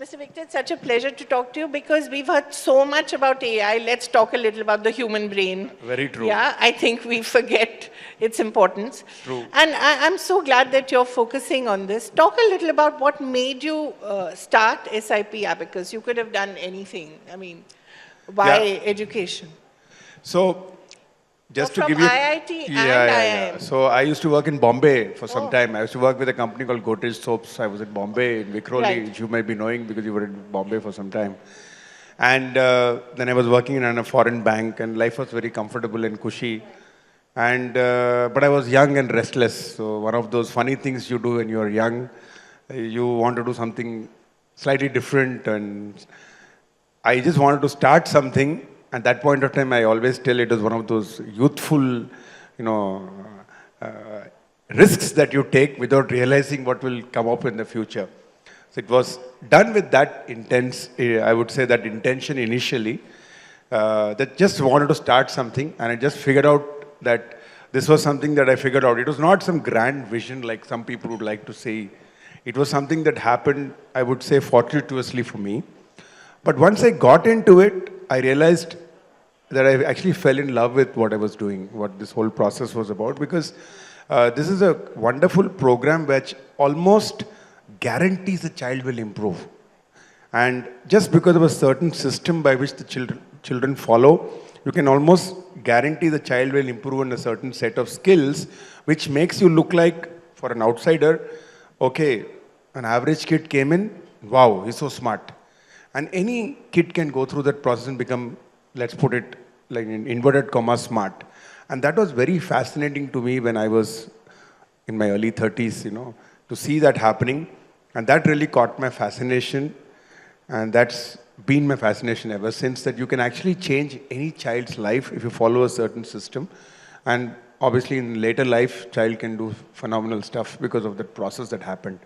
Mr. Victor, it's such a pleasure to talk to you because we've heard so much about AI. Let's talk a little about the human brain. Very true. Yeah, I think we forget its importance. True. And I'm so glad that you're focusing on this. Talk a little about what made you start SIP Abacus. You could have done anything. I mean, why education? So, just to from give you... IIT and IIM. So, I used to work in Bombay for some time. I used to work with a company called Godrej Soaps. I was in Bombay, in Vikhroli, which you might be knowing because you were in Bombay for some time. And then I was working in a foreign bank, and life was very comfortable and cushy. And but I was young and restless. So, one of those funny things you do when you are young, you want to do something slightly different. And I just wanted to start something. At that point of time, I always tell it was one of those youthful, risks that you take without realizing what will come up in the future. So it was done with that I would say that intention initially, that just wanted to start something, and I just figured out that this was something that I figured out. It was not some grand vision like some people would like to say. It was something that happened, I would say, fortuitously for me. But once I got into it, I realized that I actually fell in love with what I was doing, what this whole process was about, because this is a wonderful program which almost guarantees a child will improve. And just because of a certain system by which the children follow, you can almost guarantee the child will improve in a certain set of skills, which makes you look like, for an outsider, okay, an average kid came in, wow, he's so smart. And any kid can go through that process and become, let's put it like in inverted commas, smart. And that was very fascinating to me when I was in my early 30s, to see that happening. And that really caught my fascination. And that's been my fascination ever since, that you can actually change any child's life if you follow a certain system. And obviously in later life, child can do phenomenal stuff because of that process that happened.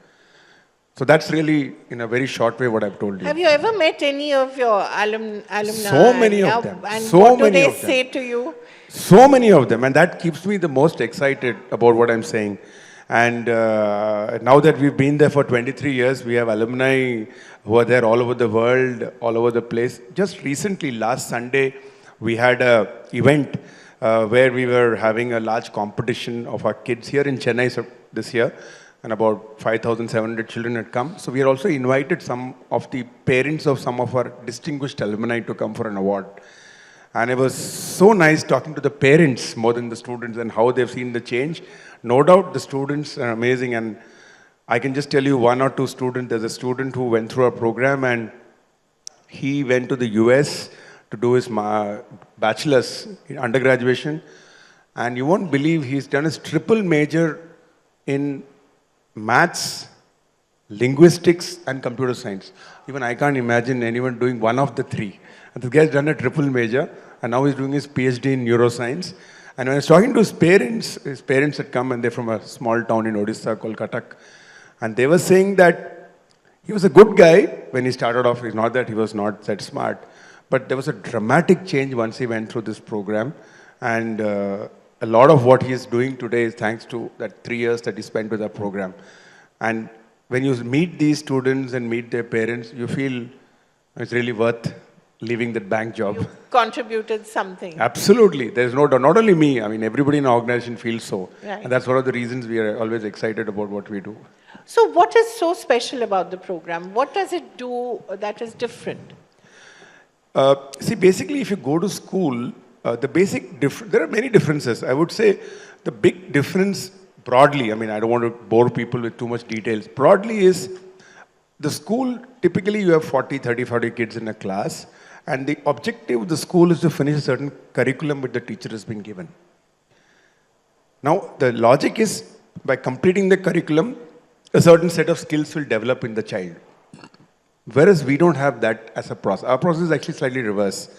So that's really, in a very short way, what I've told you. Have you ever met any of your alumni? So many of them. And so what do many they of them. say to you? So many of them. And that keeps me the most excited about what I'm saying. And now that we've been there for 23 years, we have alumni who are there all over the world, all over the place. Just recently, last Sunday, we had an event where we were having a large competition of our kids here in Chennai this year. And about 5,700 children had come. So we had also invited some of the parents of some of our distinguished alumni to come for an award. And it was so nice talking to the parents more than the students and how they've seen the change. No doubt the students are amazing, and I can just tell you one or two students. There's a student who went through our program and he went to the US to do his bachelor's in undergraduation. And you won't believe he's done his triple major in maths, linguistics, and computer science. Even I can't imagine anyone doing one of the three. And this guy's done a triple major, and now he's doing his PhD in neuroscience. And when I was talking to his parents had come, and they're from a small town in Odisha called Katak. And they were saying that he was a good guy when he started off. It's not that he was not that smart, but there was a dramatic change once he went through this program. And a lot of what he is doing today is thanks to that 3 years that he spent with our program. And when you meet these students and meet their parents, you feel it's really worth leaving that bank job. You contributed something. Absolutely. There's no doubt. Not only me, I mean, everybody in our organization feels so. Right. And that's one of the reasons we are always excited about what we do. So what is so special about the program? What does it do that is different? See, basically, if you go to school, there are many differences. I would say the big difference broadly, I mean, I don't want to bore people with too much details. Broadly is the school, typically you have 40 kids in a class, and the objective of the school is to finish a certain curriculum which the teacher has been given. Now, the logic is by completing the curriculum, a certain set of skills will develop in the child. Whereas we don't have that as a process. Our process is actually slightly reverse.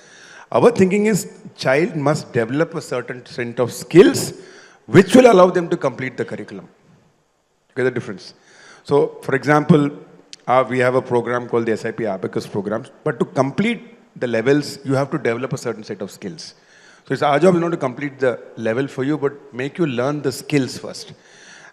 Our thinking is child must develop a certain set of skills which will allow them to complete the curriculum. You get the difference? So, for example, we have a program called the SIP Abacus program, but to complete the levels, you have to develop a certain set of skills. So it's our job not to complete the level for you, but make you learn the skills first.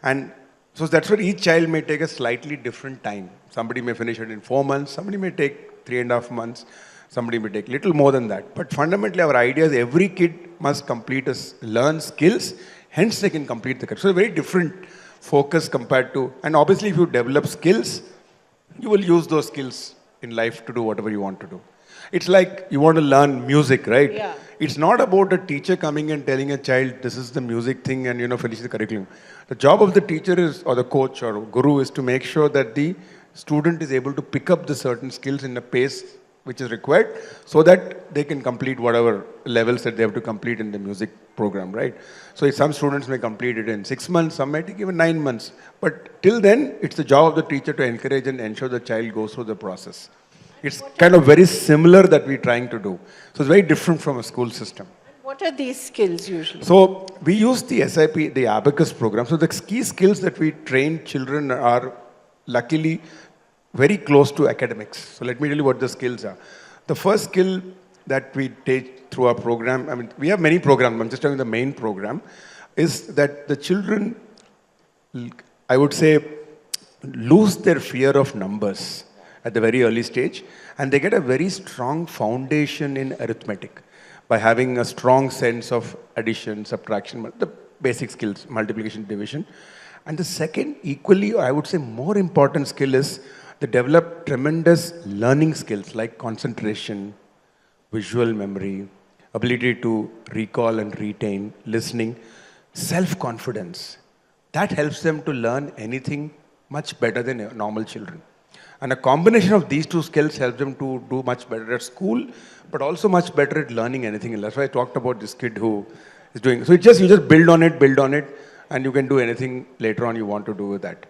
And so that's where each child may take a slightly different time. Somebody may finish it in 4 months, somebody may take 3.5 months, somebody may take little more than that. But fundamentally, our idea is every kid must learn skills, hence they can complete the course. So, a very different focus compared to, and obviously, if you develop skills, you will use those skills in life to do whatever you want to do. It's like you want to learn music, right? Yeah. It's not about a teacher coming and telling a child, this is the music thing and, finish the curriculum. The job of the teacher is, or the coach or guru is to make sure that the student is able to pick up the certain skills in a pace which is required so that they can complete whatever levels that they have to complete in the music program, right? So some students may complete it in 6 months, some might take even 9 months. But till then, it's the job of the teacher to encourage and ensure the child goes through the process. It's kind of very similar that we're trying to do. So it's very different from a school system. What are these skills usually? So we use the SIP, the Abacus program. So the key skills that we train children are luckily very close to academics. So let me tell you what the skills are. The first skill that we take through our program, I mean, we have many programs, I'm just telling you the main program, is that the children, I would say, lose their fear of numbers at the very early stage, and they get a very strong foundation in arithmetic by having a strong sense of addition, subtraction, the basic skills, multiplication, division. And the second, equally, I would say more important skill is they develop tremendous learning skills like concentration, visual memory, ability to recall and retain, listening, self-confidence. That helps them to learn anything much better than normal children. And a combination of these two skills helps them to do much better at school, but also much better at learning anything else. That's why I talked about this kid who is doing. So you just build on it, and you can do anything later on you want to do with that.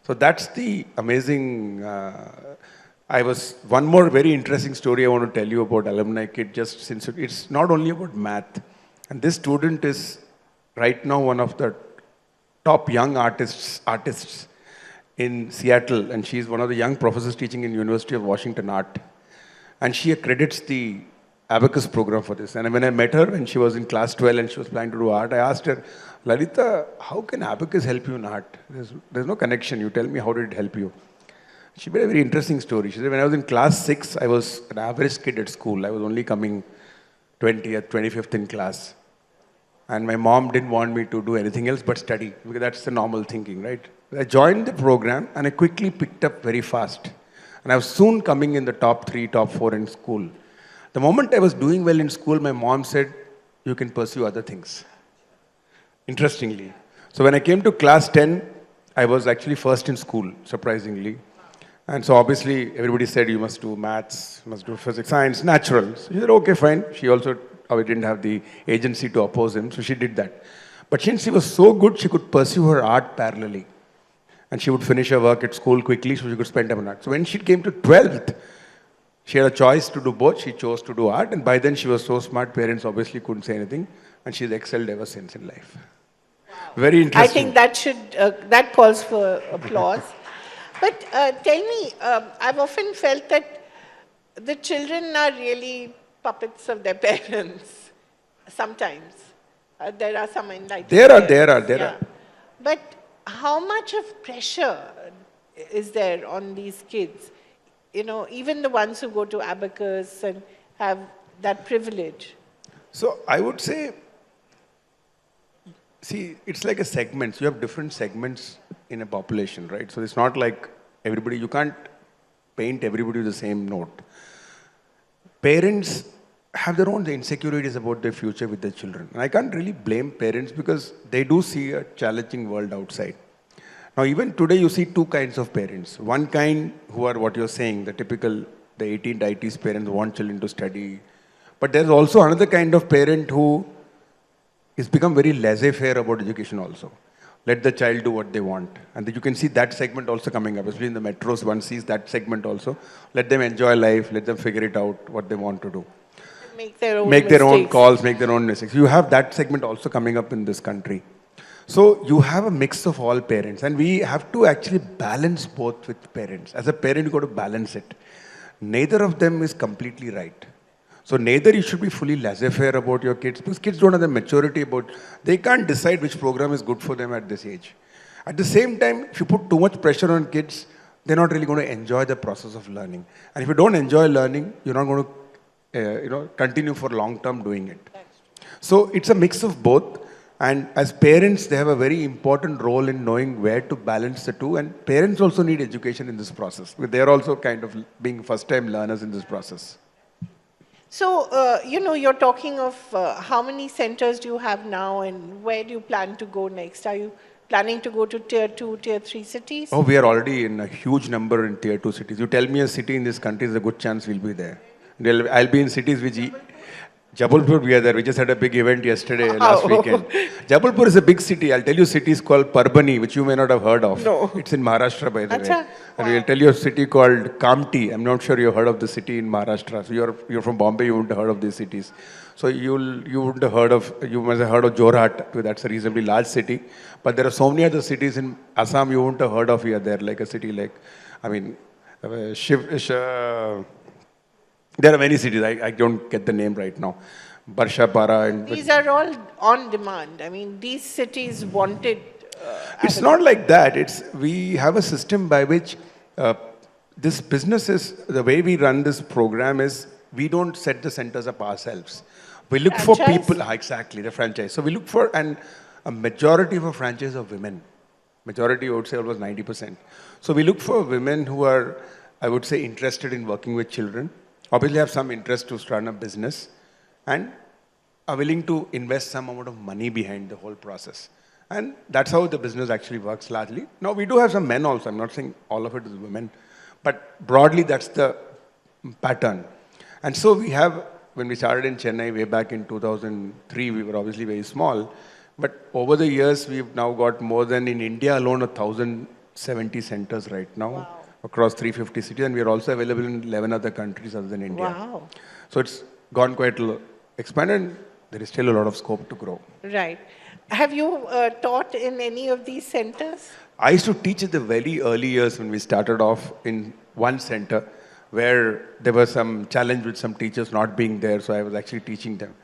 So that's the amazing. One more very interesting story I want to tell you about alumni kid. Just since it's not only about math, and this student is right now one of the top young artists in Seattle, and she's one of the young professors teaching in University of Washington Art. And she accredits the Abacus program for this. And when I met her when she was in class 12 and she was planning to do art, I asked her, Lalita, how can Abacus help you in art? There's no connection. You tell me, how did it help you? She made a very interesting story. She said, when I was in class 6, I was an average kid at school. I was only coming 20th, 25th in class. And my mom didn't want me to do anything else but study, because that's the normal thinking, right? I joined the program and I quickly picked up very fast. And I was soon coming in the top 3, top 4 in school. The moment I was doing well in school, my mom said, you can pursue other things. Interestingly. So when I came to class 10, I was actually first in school, surprisingly. And so obviously everybody said, you must do maths, you must do physics, science, natural. So she said, okay, fine. She also didn't have the agency to oppose him, so she did that. But since she was so good, she could pursue her art parallelly. And she would finish her work at school quickly so she could spend time on art. So when she came to 12th, she had a choice to do both. She chose to do art, and by then she was so smart, parents obviously couldn't say anything, and she's excelled ever since in life. Wow. Very interesting. I think that calls for applause. But tell me, I've often felt that the children are really puppets of their parents. Sometimes there are some enlightened. There are. But how much of pressure is there on these kids? Even the ones who go to Abacus and have that privilege. So I would say, see, it's like a segment. You have different segments in a population, right? So it's not like everybody, you can't paint everybody with the same note. Parents have their own insecurities about their future with their children. And I can't really blame parents because they do see a challenging world outside. Now, even today, you see two kinds of parents. One kind who are what you're saying, the typical, the 1890s parents want children to study. But there's also another kind of parent who is become very laissez-faire about education also. Let the child do what they want. And you can see that segment also coming up. Especially in the metros, one sees that segment also. Let them enjoy life, let them figure it out, what they want to do. Make their own calls, make their own mistakes. You have that segment also coming up in this country. So you have a mix of all parents, and we have to actually balance both with parents. As a parent, you got to balance it. Neither of them is completely right. So neither you should be fully laissez-faire about your kids, because kids don't have the maturity about, they can't decide which program is good for them at this age. At the same time, if you put too much pressure on kids, they're not really going to enjoy the process of learning. And if you don't enjoy learning, you're not going to, continue for long term doing it. So it's a mix of both. And as parents, they have a very important role in knowing where to balance the two. And parents also need education in this process. They're also kind of being first-time learners in this process. So, you're talking of how many centers do you have now and where do you plan to go next? Are you planning to go to tier 2, tier 3 cities? Oh, we are already in a huge number in tier 2 cities. You tell me a city in this country, there's a good chance we'll be there. I'll be in cities which... Jabalpur, we are there. We just had a big event yesterday, last weekend. Jabalpur is a big city. I'll tell you cities called Parbhani, which you may not have heard of. No. It's in Maharashtra, by the way. Wow. And we'll tell you a city called Kamti. I'm not sure you've heard of the city in Maharashtra. So you're from Bombay, you wouldn't have heard of these cities. So you must have heard of Jorhat. That's a reasonably large city. But there are so many other cities in Assam you wouldn't have heard of here. There, like a city like, there are many cities. I don't get the name right now. Barshapara and... These are all on demand. I mean, these cities wanted... it's not like that. We have a system by which this business is... The way we run this program is we don't set the centers up ourselves. We look for people... Exactly, the franchise. So we look for... And a majority of our franchise are women. Majority, I would say, almost 90%. So we look for women who are, I would say, interested in working with children. Obviously have some interest to start a business and are willing to invest some amount of money behind the whole process. And that's how the business actually works largely. Now, we do have some men also. I'm not saying all of it is women. But broadly, that's the pattern. And so we have, when we started in Chennai way back in 2003, we were obviously very small. But over the years, we've now got more than in India alone 1,070 centers right now. Wow. Across 350 cities, and we are also available in 11 other countries other than India. Wow. So it's gone quite expanded. There is still a lot of scope to grow. Right. Have you taught in any of these centers? I used to teach in the very early years when we started off in one center where there was some challenge with some teachers not being there, so I was actually teaching them.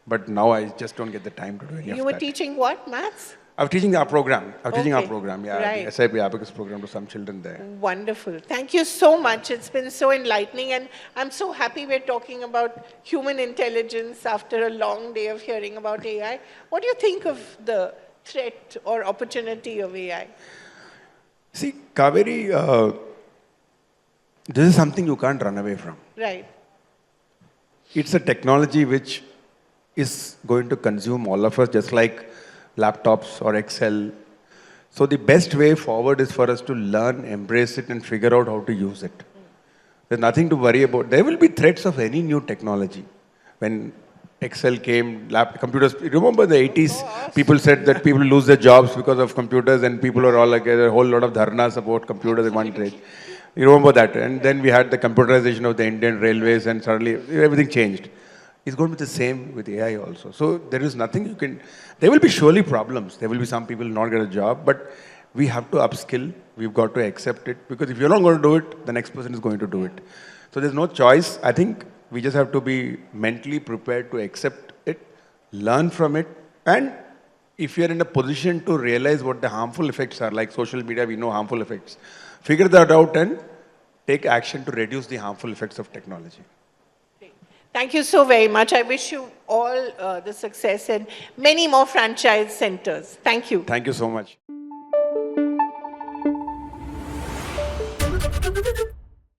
But now I just don't get the time to do any of that. You were teaching what, maths? I was teaching our program. Right. The SIP Abacus program to some children there. Wonderful. Thank you so much. It's been so enlightening, and I'm so happy we're talking about human intelligence after a long day of hearing about AI. What do you think of the threat or opportunity of AI? See, Kaveri, this is something you can't run away from. Right. It's a technology which is going to consume all of us, just like laptops or Excel. So the best way forward is for us to learn, embrace it, and figure out how to use it. There's nothing to worry about. There will be threats of any new technology. When Excel came, computers, remember the 80s, people said that people lose their jobs because of computers, and people were all like, a whole lot of dharnas about computers in one trade. You remember that? And then we had the computerization of the Indian railways, and suddenly everything changed. It's going to be the same with AI also. So there is nothing you can... There will be surely problems. There will be some people not get a job, but we have to upskill. We've got to accept it, because if you're not going to do it, the next person is going to do it. So there's no choice. I think we just have to be mentally prepared to accept it, learn from it, and if you're in a position to realize what the harmful effects are, like social media, we know harmful effects, figure that out and take action to reduce the harmful effects of technology. Thank you so very much. I wish you all the success and many more franchise centers. Thank you. Thank you so much.